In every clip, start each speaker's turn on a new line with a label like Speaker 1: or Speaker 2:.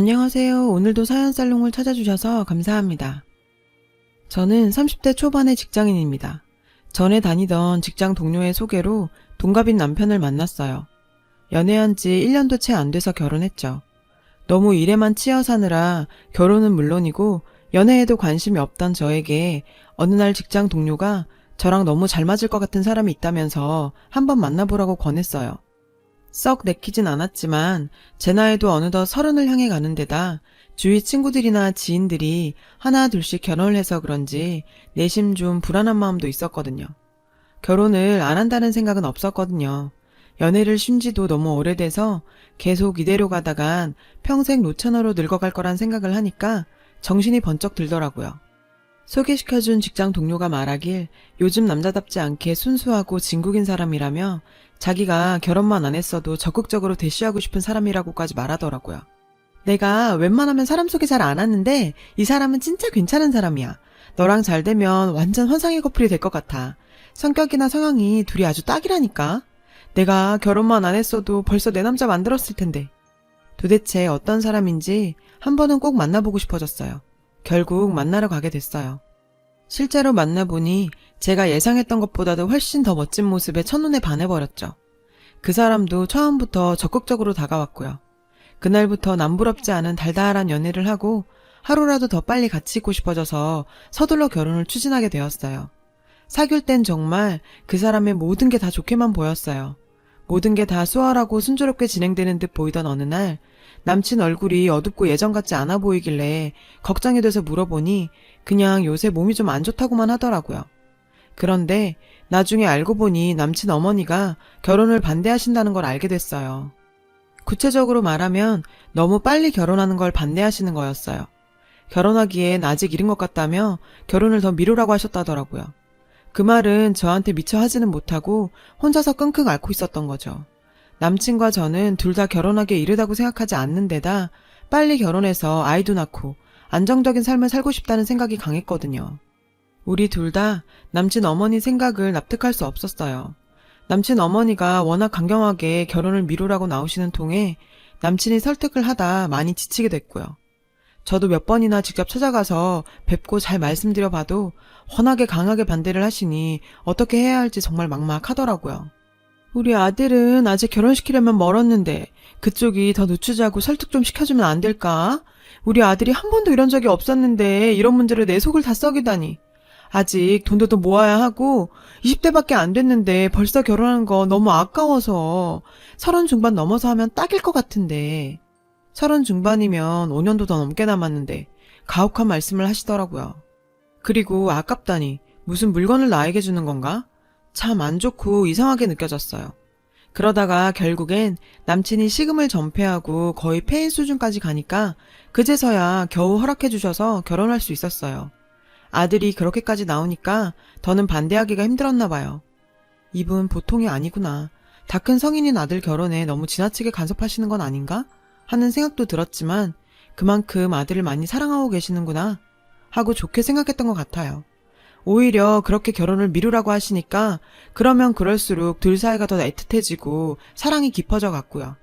Speaker 1: 안녕하세요. 오늘도 사연살롱을 찾아주셔서 감사합니다. 저는 30대 초반의 직장인입니다. 전에 다니던 직장 동료의 소개로 동갑인 남편을 만났어요. 연애한 지 1년도 채 안 돼서 결혼했죠. 너무 일에만 치여 사느라 결혼은 물론이고 연애에도 관심이 없던 저에게 어느 날 직장 동료가 저랑 너무 잘 맞을 것 같은 사람이 있다면서 한번 만나보라고 권했어요. 썩 내키진 않았지만 제 나이도 어느덧 30을 향해 가는 데다 주위 친구들이나 지인들이 하나 둘씩 결혼을 해서 그런지 내심 좀 불안한 마음도 있었거든요. 결혼을 안 한다는 생각은 없었거든요. 연애를 쉰 지도 너무 오래돼서 계속 이대로 가다간 평생 노처녀로 늙어갈 거란 생각을 하니까 정신이 번쩍 들더라고요. 소개시켜준 직장 동료가 말하길 요즘 남자답지 않게 순수하고 진국인 사람이라며 자기가 결혼만 안 했어도 적극적으로 대시하고 싶은 사람이라고까지 말하더라고요. 내가 웬만하면 사람 소개 잘 안 하는데 이 사람은 진짜 괜찮은 사람이야. 너랑 잘 되면 완전 환상의 커플이 될 것 같아. 성격이나 성향이 둘이 아주 딱이라니까. 내가 결혼만 안 했어도 벌써 내 남자 만들었을 텐데. 도대체 어떤 사람인지 한 번은 꼭 만나보고 싶어졌어요. 결국 만나러 가게 됐어요. 실제로 만나보니 제가 예상했던 것보다도 훨씬 더 멋진 모습에 첫눈에 반해버렸죠. 그 사람도 처음부터 적극적으로 다가왔고요. 그날부터 남부럽지 않은 달달한 연애를 하고 하루라도 더 빨리 같이 있고 싶어져서 서둘러 결혼을 추진하게 되었어요. 사귈 땐 정말 그 사람의 모든 게 다 좋게만 보였어요. 모든 게 다 수월하고 순조롭게 진행되는 듯 보이던 어느 날 남친 얼굴이 어둡고 예전 같지 않아 보이길래 걱정이 돼서 물어보니 그냥 요새 몸이 좀 안 좋다고만 하더라고요. 그런데 나중에 알고 보니 남친 어머니가 결혼을 반대하신다는 걸 알게 됐어요. 구체적으로 말하면 너무 빨리 결혼하는 걸 반대하시는 거였어요. 결혼하기엔 아직 이른 것 같다며 결혼을 더 미루라고 하셨다더라고요. 그 말은 저한테 미처 하지는 못하고 혼자서 끙끙 앓고 있었던 거죠. 남친과 저는 둘 다 결혼하기에 이르다고 생각하지 않는 데다 빨리 결혼해서 아이도 낳고 안정적인 삶을 살고 싶다는 생각이 강했거든요. 우리 둘 다 남친 어머니 생각을 납득할 수 없었어요. 남친 어머니가 워낙 강경하게 결혼을 미루라고 나오시는 통에 남친이 설득을 하다 많이 지치게 됐고요. 저도 몇 번이나 직접 찾아가서 뵙고 잘 말씀드려봐도 워낙에 강하게 반대를 하시니 어떻게 해야 할지 정말 막막하더라고요. 우리 아들은 아직 결혼시키려면 멀었는데 그쪽이 더 늦추자고 설득 좀 시켜주면 안 될까? 우리 아들이 한 번도 이런 적이 없었는데 이런 문제를 내 속을 다 썩이다니. 아직 돈도 더 모아야 하고 20대밖에 안 됐는데 벌써 결혼한 거 너무 아까워서 30 중반 넘어서 하면 딱일 것 같은데 30 중반이면 5년도 더 넘게 남았는데 가혹한 말씀을 하시더라고요. 그리고 아깝다니 무슨 물건을 나에게 주는 건가? 참 안 좋고 이상하게 느껴졌어요. 그러다가 결국엔 남친이 식음을 전폐하고 거의 폐인 수준까지 가니까 그제서야 겨우 허락해 주셔서 결혼할 수 있었어요. 아들이 그렇게까지 나오니까 더는 반대하기가 힘들었나 봐요. 이분 보통이 아니구나. 다 큰 성인인 아들 결혼에 너무 지나치게 간섭하시는 건 아닌가? 하는 생각도 들었지만 그만큼 아들을 많이 사랑하고 계시는구나 하고 좋게 생각했던 것 같아요. 오히려 그렇게 결혼을 미루라고 하시니까 그러면 그럴수록 둘 사이가 더 애틋해지고 사랑이 깊어져 갔고요.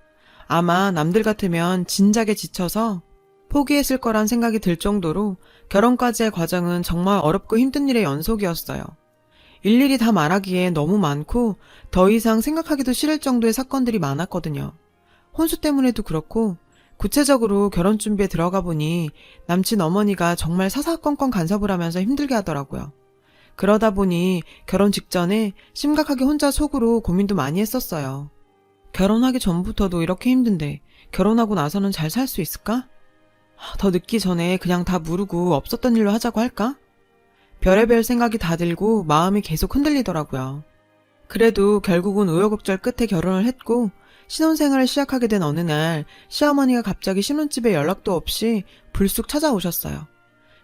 Speaker 1: 아마 남들 같으면 진작에 지쳐서 포기했을 거란 생각이 들 정도로 결혼까지의 과정은 정말 어렵고 힘든 일의 연속이었어요. 일일이 다 말하기에 너무 많고 더 이상 생각하기도 싫을 정도의 사건들이 많았거든요. 혼수 때문에도 그렇고 구체적으로 결혼 준비에 들어가 보니 남친 어머니가 정말 사사건건 간섭을 하면서 힘들게 하더라고요. 그러다 보니 결혼 직전에 심각하게 혼자 속으로 고민도 많이 했었어요. 결혼하기 전부터도 이렇게 힘든데 결혼하고 나서는 잘 살 수 있을까? 더 늦기 전에 그냥 다 무르고 없었던 일로 하자고 할까? 별의별 생각이 다 들고 마음이 계속 흔들리더라고요. 그래도 결국은 우여곡절 끝에 결혼을 했고 신혼생활을 시작하게 된 어느 날 시어머니가 갑자기 신혼집에 연락도 없이 불쑥 찾아오셨어요.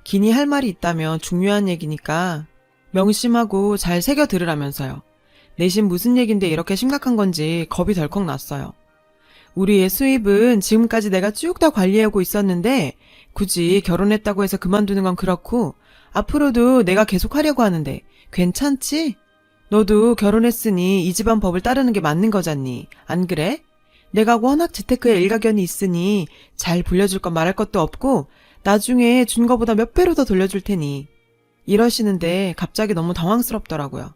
Speaker 1: 기니 할 말이 있다면 중요한 얘기니까 명심하고 잘 새겨 들으라면서요. 내심 무슨 얘긴데 이렇게 심각한 건지 겁이 덜컥 났어요. 우리의 수입은 지금까지 내가 쭉 다 관리하고 있었는데 굳이 결혼했다고 해서 그만두는 건 그렇고 앞으로도 내가 계속 하려고 하는데 괜찮지? 너도 결혼했으니 이 집안 법을 따르는 게 맞는 거잖니. 안 그래? 내가 워낙 재테크에 일가견이 있으니 잘 불려줄 것 말할 것도 없고 나중에 준 거보다 몇 배로 더 돌려줄 테니. 이러시는데 갑자기 너무 당황스럽더라고요.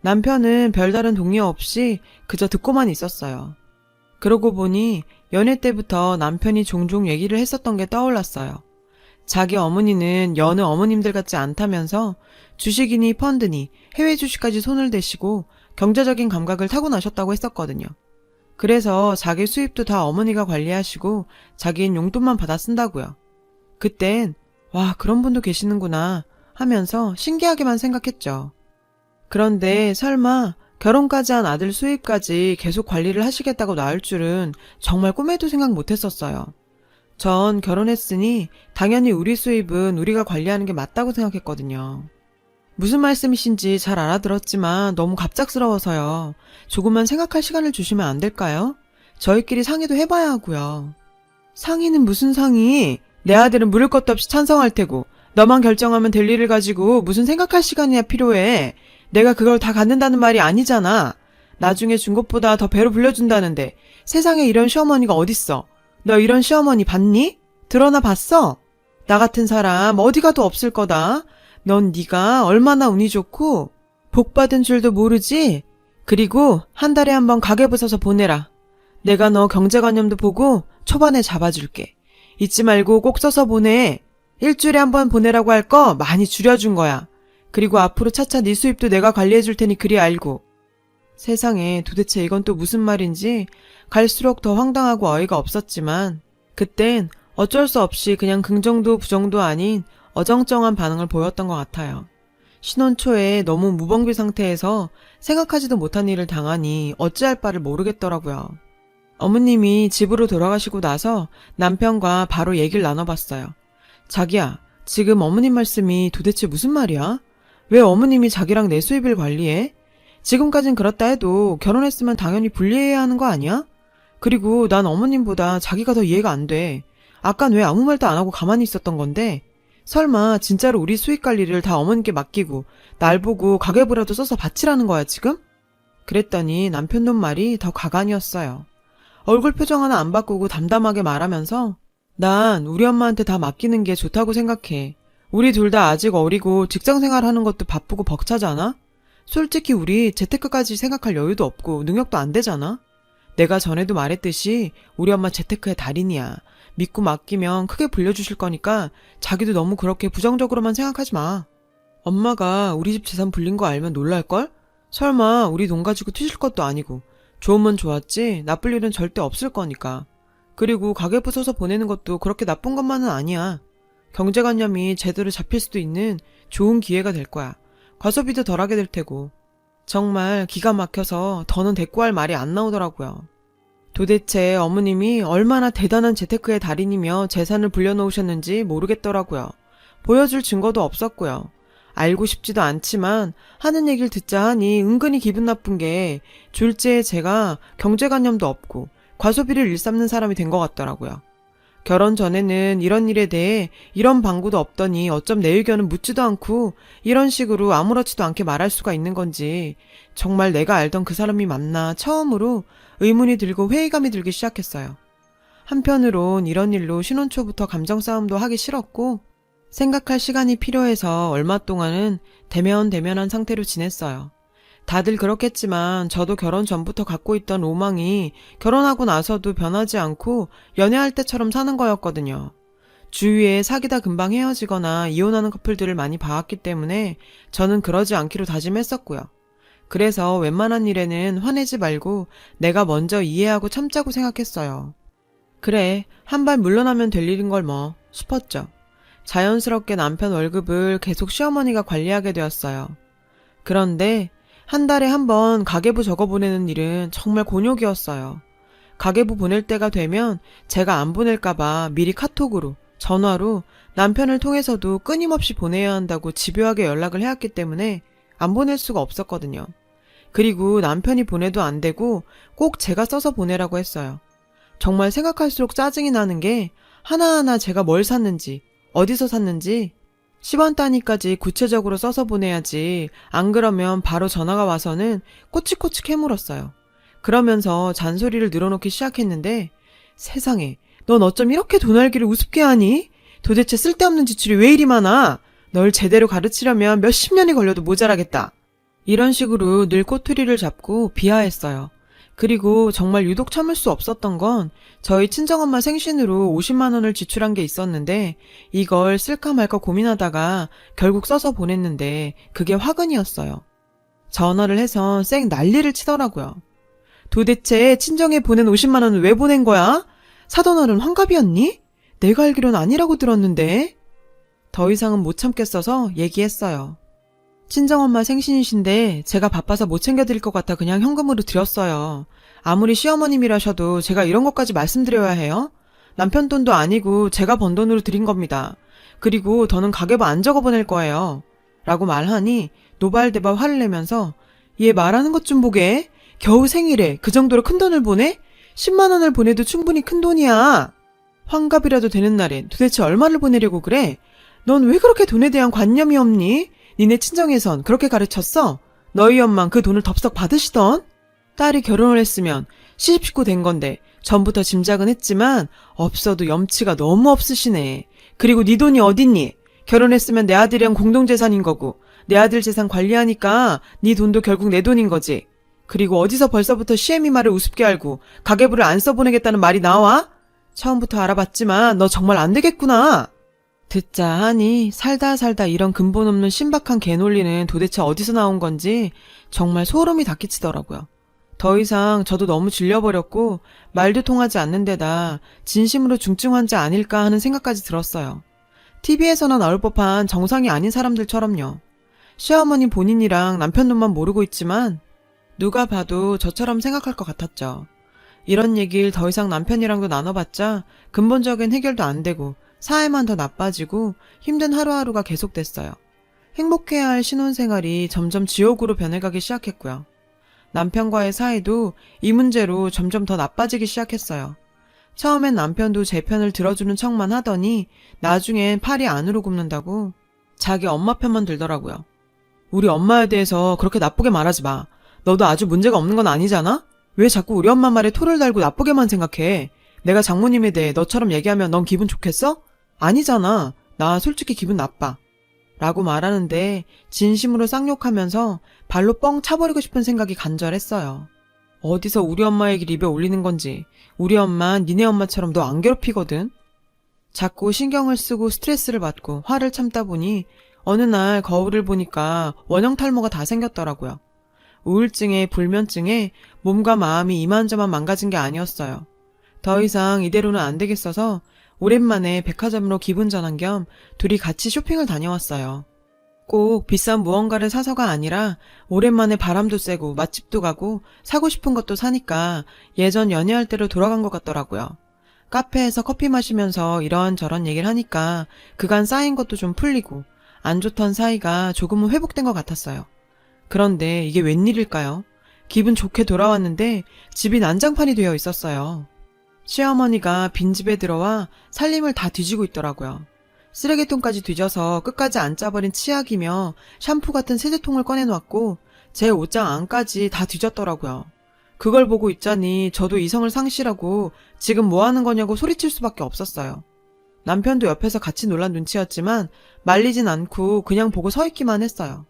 Speaker 1: 남편은 별다른 동요 없이 그저 듣고만 있었어요. 그러고 보니 연애 때부터 남편이 종종 얘기를 했었던 게 떠올랐어요. 자기 어머니는 여느 어머님들 같지 않다면서 주식이니 펀드니 해외 주식까지 손을 대시고 경제적인 감각을 타고나셨다고 했었거든요. 그래서 자기 수입도 다 어머니가 관리하시고 자기는 용돈만 받아 쓴다고요. 그땐 와, 그런 분도 계시는구나 하면서 신기하게만 생각했죠. 그런데 설마 결혼까지 한 아들 수입까지 계속 관리를 하시겠다고 나올 줄은 정말 꿈에도 생각 못했었어요. 전 결혼했으니 당연히 우리 수입은 우리가 관리하는 게 맞다고 생각했거든요. 무슨 말씀이신지 잘 알아들었지만 너무 갑작스러워서요. 조금만 생각할 시간을 주시면 안 될까요? 저희끼리 상의도 해봐야 하고요. 상의는 무슨 상의? 내 아들은 물을 것도 없이 찬성할 테고 너만 결정하면 될 일을 가지고 무슨 생각할 시간이야 필요해. 내가 그걸 다 갖는다는 말이 아니잖아. 나중에 준 것보다 더 배로 불려준다는데 세상에 이런 시어머니가 어딨어. 너 이런 시어머니 봤니? 들어나 봤어? 나 같은 사람 어디 가도 없을 거다. 넌 네가 얼마나 운이 좋고 복 받은 줄도 모르지? 그리고 한 달에 한 번 가계부 써서 보내라. 내가 너 경제관념도 보고 초반에 잡아줄게. 잊지 말고 꼭 써서 보내. 일주일에 한 번 보내라고 할 거 많이 줄여준 거야. 그리고 앞으로 차차 네 수입도 내가 관리해줄 테니 그리 알고. 세상에 도대체 이건 또 무슨 말인지 갈수록 더 황당하고 어이가 없었지만 그땐 어쩔 수 없이 그냥 긍정도 부정도 아닌 어정쩡한 반응을 보였던 것 같아요. 신혼 초에 너무 무방비 상태에서 생각하지도 못한 일을 당하니 어찌할 바를 모르겠더라고요. 어머님이 집으로 돌아가시고 나서 남편과 바로 얘기를 나눠봤어요. 자기야, 지금 어머님 말씀이 도대체 무슨 말이야? 왜 어머님이 자기랑 내 수입을 관리해? 지금까진 그렇다 해도 결혼했으면 당연히 분리해야 하는 거 아니야? 그리고 난 어머님보다 자기가 더 이해가 안 돼. 아깐 왜 아무 말도 안 하고 가만히 있었던 건데? 설마 진짜로 우리 수익 관리를 다 어머님께 맡기고 날 보고 가계부라도 써서 바치라는 거야 지금? 그랬더니 남편 놈 말이 더 가관이었어요. 얼굴 표정 하나 안 바꾸고 담담하게 말하면서 난 우리 엄마한테 다 맡기는 게 좋다고 생각해. 우리 둘 다 아직 어리고 직장생활 하는 것도 바쁘고 벅차잖아? 솔직히 우리 재테크까지 생각할 여유도 없고 능력도 안 되잖아? 내가 전에도 말했듯이 우리 엄마 재테크의 달인이야. 믿고 맡기면 크게 불려주실 거니까 자기도 너무 그렇게 부정적으로만 생각하지 마. 엄마가 우리 집 재산 불린 거 알면 놀랄걸? 설마 우리 돈 가지고 튀실 것도 아니고 좋으면 좋았지 나쁠 일은 절대 없을 거니까. 그리고 가계부 써서 보내는 것도 그렇게 나쁜 것만은 아니야. 경제관념이 제대로 잡힐 수도 있는 좋은 기회가 될 거야. 과소비도 덜하게 될 테고. 정말 기가 막혀서 더는 대꾸할 말이 안 나오더라고요. 도대체 어머님이 얼마나 대단한 재테크의 달인이며 재산을 불려놓으셨는지 모르겠더라고요. 보여줄 증거도 없었고요. 알고 싶지도 않지만 하는 얘기를 듣자 하니 은근히 기분 나쁜 게 졸지에 제가 경제관념도 없고 과소비를 일삼는 사람이 된 것 같더라고요. 결혼 전에는 이런 일에 대해 이런 방구도 없더니 어쩜 내 의견은 묻지도 않고 이런 식으로 아무렇지도 않게 말할 수가 있는 건지 정말 내가 알던 그 사람이 맞나 처음으로 의문이 들고 회의감이 들기 시작했어요. 한편으론 이런 일로 신혼 초부터 감정 싸움도 하기 싫었고 생각할 시간이 필요해서 얼마 동안은 대면대면한 상태로 지냈어요. 다들 그렇겠지만 저도 결혼 전부터 갖고 있던 로망이 결혼하고 나서도 변하지 않고 연애할 때처럼 사는 거였거든요. 주위에 사귀다 금방 헤어지거나 이혼하는 커플들을 많이 봐왔기 때문에 저는 그러지 않기로 다짐했었고요. 그래서 웬만한 일에는 화내지 말고 내가 먼저 이해하고 참자고 생각했어요. 그래, 한 발 물러나면 될 일인 걸 뭐 싶었죠. 자연스럽게 남편 월급을 계속 시어머니가 관리하게 되었어요. 그런데 한 달에 한 번 가계부 적어보내는 일은 정말 곤욕이었어요. 가계부 보낼 때가 되면 제가 안 보낼까봐 미리 카톡으로, 전화로 남편을 통해서도 끊임없이 보내야 한다고 집요하게 연락을 해왔기 때문에 안 보낼 수가 없었거든요. 그리고 남편이 보내도 안 되고 꼭 제가 써서 보내라고 했어요. 정말 생각할수록 짜증이 나는 게 하나하나 제가 뭘 샀는지, 어디서 샀는지 10원 단위까지 구체적으로 써서 보내야지 안 그러면 바로 전화가 와서는 꼬치꼬치 캐물었어요. 그러면서 잔소리를 늘어놓기 시작했는데 세상에, 넌 어쩜 이렇게 돈 알기를 우습게 하니? 도대체 쓸데없는 지출이 왜 이리 많아? 널 제대로 가르치려면 몇십 년이 걸려도 모자라겠다. 이런 식으로 늘 꼬투리를 잡고 비하했어요. 그리고 정말 유독 참을 수 없었던 건 저희 친정엄마 생신으로 50만 원을 지출한 게 있었는데 이걸 쓸까 말까 고민하다가 결국 써서 보냈는데 그게 화근이었어요. 전화를 해서 쌩 난리를 치더라고요. 도대체 친정에 보낸 50만 원은 왜 보낸 거야? 사돈 어른 환갑이었니? 내가 알기론 아니라고 들었는데. 더 이상은 못 참겠어서 얘기했어요. 친정엄마 생신이신데 제가 바빠서 못 챙겨드릴 것 같아 그냥 현금으로 드렸어요. 아무리 시어머님이라셔도 제가 이런 것까지 말씀드려야 해요? 남편 돈도 아니고 제가 번 돈으로 드린 겁니다. 그리고 더는 가계부 안 적어 보낼 거예요. 라고 말하니 노발대발 화를 내면서 얘 말하는 것 좀 보게. 겨우 생일에 그 정도로 큰 돈을 보내? 10만 원을 보내도 충분히 큰 돈이야. 환갑이라도 되는 날엔 도대체 얼마를 보내려고 그래? 넌 왜 그렇게 돈에 대한 관념이 없니? 니네 친정에선 그렇게 가르쳤어? 너희 엄만 그 돈을 덥석 받으시던? 딸이 결혼을 했으면 시집식구 된 건데 전부터 짐작은 했지만 없어도 염치가 너무 없으시네. 그리고 네 돈이 어딨니? 결혼했으면 내 아들이랑 공동재산인 거고 내 아들 재산 관리하니까 네 돈도 결국 내 돈인 거지. 그리고 어디서 벌써부터 시애미 말을 우습게 알고 가계부를 안 써보내겠다는 말이 나와? 처음부터 알아봤지만 너 정말 안 되겠구나. 듣자 하니 살다 이런 근본 없는 신박한 개논리는 도대체 어디서 나온 건지 정말 소름이 돋끼치더라고요. 더 이상 저도 너무 질려버렸고 말도 통하지 않는 데다 진심으로 중증 환자 아닐까 하는 생각까지 들었어요. TV에서나 나올 법한 정상이 아닌 사람들처럼요. 시어머니 본인이랑 남편 돈만 모르고 있지만 누가 봐도 저처럼 생각할 것 같았죠. 이런 얘기를 더 이상 남편이랑도 나눠봤자 근본적인 해결도 안 되고 사회만 더 나빠지고 힘든 하루하루가 계속됐어요. 행복해야 할 신혼생활이 점점 지옥으로 변해가기 시작했고요. 남편과의 사이도 이 문제로 점점 더 나빠지기 시작했어요. 처음엔 남편도 제 편을 들어주는 척만 하더니 나중엔 팔이 안으로 굽는다고 자기 엄마 편만 들더라고요. 우리 엄마에 대해서 그렇게 나쁘게 말하지 마. 너도 아주 문제가 없는 건 아니잖아? 왜 자꾸 우리 엄마 말에 토를 달고 나쁘게만 생각해? 내가 장모님에 대해 너처럼 얘기하면 넌 기분 좋겠어? 아니잖아. 나 솔직히 기분 나빠. 라고 말하는데 진심으로 쌍욕하면서 발로 뻥 차버리고 싶은 생각이 간절했어요. 어디서 우리 엄마 얘기를 입에 올리는 건지. 우리 엄마 니네 엄마처럼 너 안 괴롭히거든. 자꾸 신경을 쓰고 스트레스를 받고 화를 참다 보니 어느 날 거울을 보니까 원형 탈모가 다 생겼더라고요. 우울증에 불면증에 몸과 마음이 이만저만 망가진 게 아니었어요. 더 이상 이대로는 안 되겠어서 오랜만에 백화점으로 기분 전환 겸 둘이 같이 쇼핑을 다녀왔어요. 꼭 비싼 무언가를 사서가 아니라 오랜만에 바람도 쐬고 맛집도 가고 사고 싶은 것도 사니까 예전 연애할 때로 돌아간 것 같더라고요. 카페에서 커피 마시면서 이런저런 얘기를 하니까 그간 쌓인 것도 좀 풀리고 안 좋던 사이가 조금은 회복된 것 같았어요. 그런데 이게 웬일일까요? 기분 좋게 돌아왔는데 집이 난장판이 되어 있었어요. 시어머니가 빈집에 들어와 살림을 다 뒤지고 있더라고요. 쓰레기통까지 뒤져서 끝까지 안 짜버린 치약이며 샴푸 같은 세제통을 꺼내놓았고 제 옷장 안까지 다 뒤졌더라고요. 그걸 보고 있자니 저도 이성을 상실하고 지금 뭐 하는 거냐고 소리칠 수밖에 없었어요. 남편도 옆에서 같이 놀란 눈치였지만 말리진 않고 그냥 보고 서 있기만 했어요.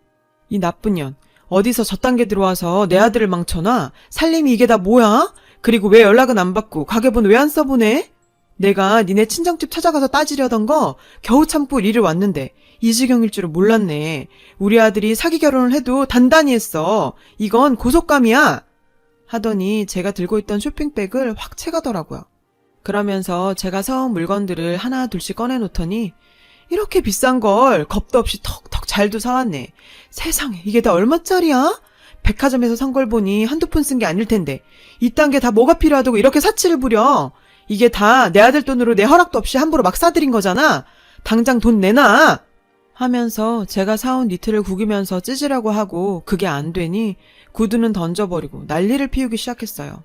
Speaker 1: 이 나쁜 년, 어디서 저딴 게 들어와서 내 아들을 망쳐놔? 살림이 이게 다 뭐야? 그리고 왜 연락은 안 받고 가계부는 왜 안 써보내? 내가 니네 친정집 찾아가서 따지려던 거 겨우 참고 이리를 왔는데 이 지경일 줄은 몰랐네. 우리 아들이 사기 결혼을 해도 단단히 했어. 이건 고속감이야. 하더니 제가 들고 있던 쇼핑백을 확 채가더라고요. 그러면서 제가 사온 물건들을 하나 둘씩 꺼내놓더니 이렇게 비싼 걸 겁도 없이 턱턱 잘도 사왔네. 세상에 이게 다 얼마짜리야? 백화점에서 산 걸 보니 한두 푼 쓴 게 아닐 텐데 이딴 게 다 뭐가 필요하다고 이렇게 사치를 부려. 이게 다 내 아들 돈으로 내 허락도 없이 함부로 막 사들인 거잖아. 당장 돈 내놔. 하면서 제가 사온 니트를 구기면서 찢으려고 하고 그게 안 되니 구두는 던져버리고 난리를 피우기 시작했어요.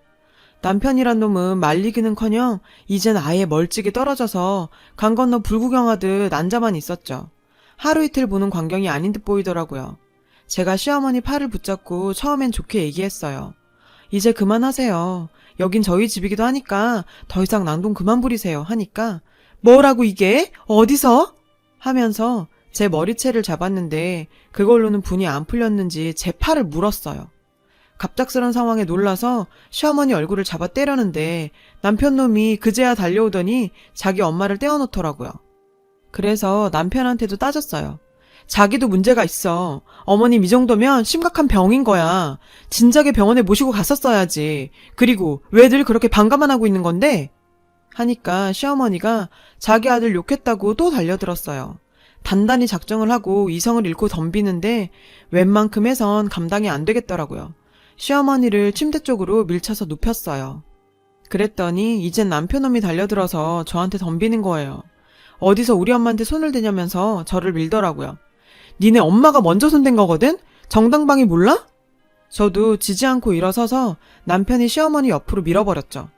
Speaker 1: 남편이란 놈은 말리기는커녕 이젠 아예 멀찍이 떨어져서 강 건너 불구경하듯 앉아만 있었죠. 하루 이틀 보는 광경이 아닌 듯 보이더라고요. 제가 시어머니 팔을 붙잡고 처음엔 좋게 얘기했어요. 이제 그만하세요. 여긴 저희 집이기도 하니까 더 이상 낭동 그만 부리세요 하니까 뭐라고 이게? 어디서? 하면서 제 머리채를 잡았는데 그걸로는 분이 안 풀렸는지 제 팔을 물었어요. 갑작스런 상황에 놀라서 시어머니 얼굴을 잡아 때렸는데 남편 놈이 그제야 달려오더니 자기 엄마를 떼어놓더라고요. 그래서 남편한테도 따졌어요. 자기도 문제가 있어. 어머님 이 정도면 심각한 병인 거야. 진작에 병원에 모시고 갔었어야지. 그리고 왜 늘 그렇게 반가만 하고 있는 건데? 하니까 시어머니가 자기 아들 욕했다고 또 달려들었어요. 단단히 작정을 하고 이성을 잃고 덤비는데 웬만큼 해선 감당이 안 되겠더라고요. 시어머니를 침대 쪽으로 밀쳐서 눕혔어요. 그랬더니 이젠 남편놈이 달려들어서 저한테 덤비는 거예요. 어디서 우리 엄마한테 손을 대냐면서 저를 밀더라고요. 니네 엄마가 먼저 손댄 거거든? 정당방위 몰라? 저도 지지 않고 일어서서 남편이 시어머니 옆으로 밀어버렸죠.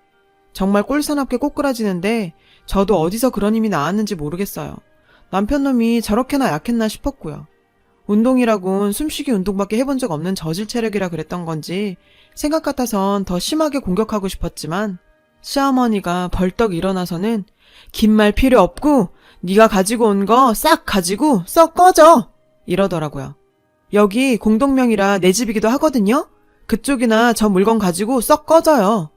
Speaker 1: 정말 꼴사납게 꼬꾸라지는데 저도 어디서 그런 힘이 나왔는지 모르겠어요. 남편놈이 저렇게나 약했나 싶었고요. 운동이라곤 숨쉬기 운동밖에 해본 적 없는 저질 체력이라 그랬던 건지 생각 같아선 더 심하게 공격하고 싶었지만 시어머니가 벌떡 일어나서는 긴 말 필요 없고 네가 가지고 온 거 싹 가지고 썩 꺼져! 이러더라고요. 여기 공동명의라 내 집이기도 하거든요? 그쪽이나 저 물건 가지고 썩 꺼져요.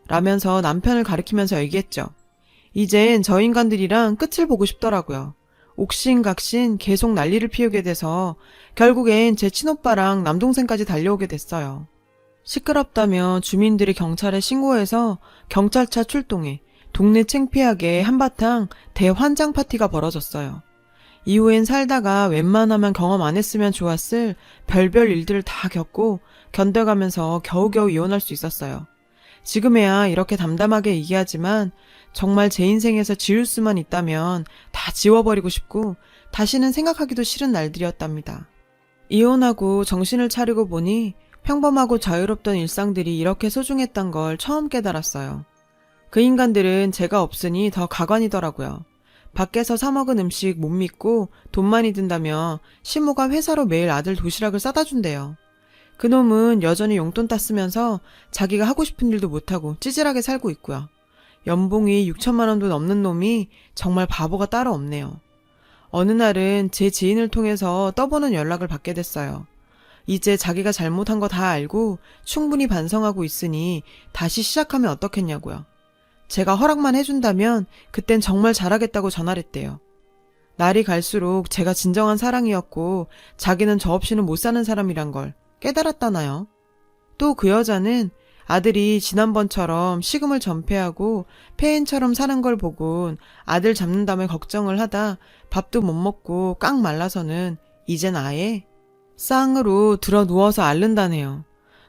Speaker 1: 라면서 남편을 가리키면서 얘기했죠. 이젠 저 인간들이랑 끝을 보고 싶더라고요. 옥신각신 계속 난리를 피우게 돼서 결국엔 제 친오빠랑 남동생까지 달려오게 됐어요. 시끄럽다며 주민들이 경찰에 신고해서 경찰차 출동해 동네 창피하게 한바탕 대환장 파티가 벌어졌어요. 이후엔 살다가 웬만하면 경험 안 했으면 좋았을 별별 일들을 다 겪고 견뎌가면서 겨우겨우 이혼할 수 있었어요. 지금에야 이렇게 담담하게 얘기하지만 정말 제 인생에서 지울 수만 있다면 다 지워버리고 싶고 다시는 생각하기도 싫은 날들이었답니다. 이혼하고 정신을 차리고 보니 평범하고 자유롭던 일상들이 이렇게 소중했던 걸 처음 깨달았어요. 그 인간들은 제가 없으니 더 가관이더라고요. 밖에서 사 먹은 음식 못 믿고 돈 많이 든다며 시모가 회사로 매일 아들 도시락을 싸다 준대요. 그놈은 여전히 용돈 땄으면서 자기가 하고 싶은 일도 못하고 찌질하게 살고 있고요. 연봉이 6천만 원도 넘는 놈이 정말 바보가 따로 없네요. 어느 날은 제 지인을 통해서 떠보는 연락을 받게 됐어요. 이제 자기가 잘못한 거 다 알고 충분히 반성하고 있으니 다시 시작하면 어떻겠냐고요. 제가 허락만 해준다면 그땐 정말 잘하겠다고 전화했대요. 날이 갈수록 제가 진정한 사랑이었고 자기는 저 없이는 못 사는 사람이란 걸 깨달았다나요. 또 그 여자는 아들이 지난번처럼 식음을 전폐하고 폐인처럼 사는 걸 보곤 아들 잡는다며 걱정을 하다 밥도 못 먹고 깡 말라서는 이젠 아예 쌍으로 들어 누워서 앓는다네요.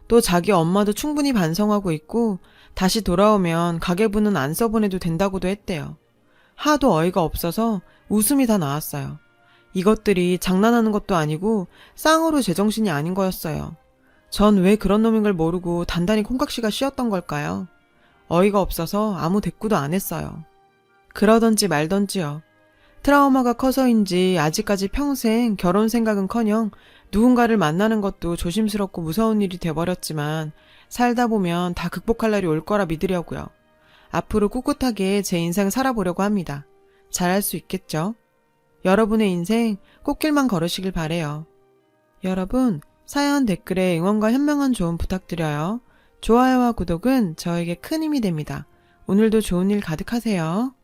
Speaker 1: 또 자기 엄마도 충분히 반성하고 있고 다시 돌아오면 가계부는 안 써보내도 된다고도 했대요. 하도 어이가 없어서 웃음이 다 나왔어요. 이것들이 장난하는 것도 아니고 쌍으로 제정신이 아닌 거였어요. 전 왜 그런 놈인 걸 모르고 단단히 콩깍지가 씌었던 걸까요? 어이가 없어서 아무 대꾸도 안 했어요. 그러던지 말던지요. 트라우마가 커서인지 아직까지 평생 결혼 생각은커녕 누군가를 만나는 것도 조심스럽고 무서운 일이 돼버렸지만 살다 보면 다 극복할 날이 올 거라 믿으려고요. 앞으로 꿋꿋하게 제 인생 살아보려고 합니다. 잘할 수 있겠죠? 여러분의 인생 꽃길만 걸으시길 바래요. 여러분, 사연 댓글에 응원과 현명한 조언 부탁드려요. 좋아요와 구독은 저에게 큰 힘이 됩니다. 오늘도 좋은 일 가득하세요.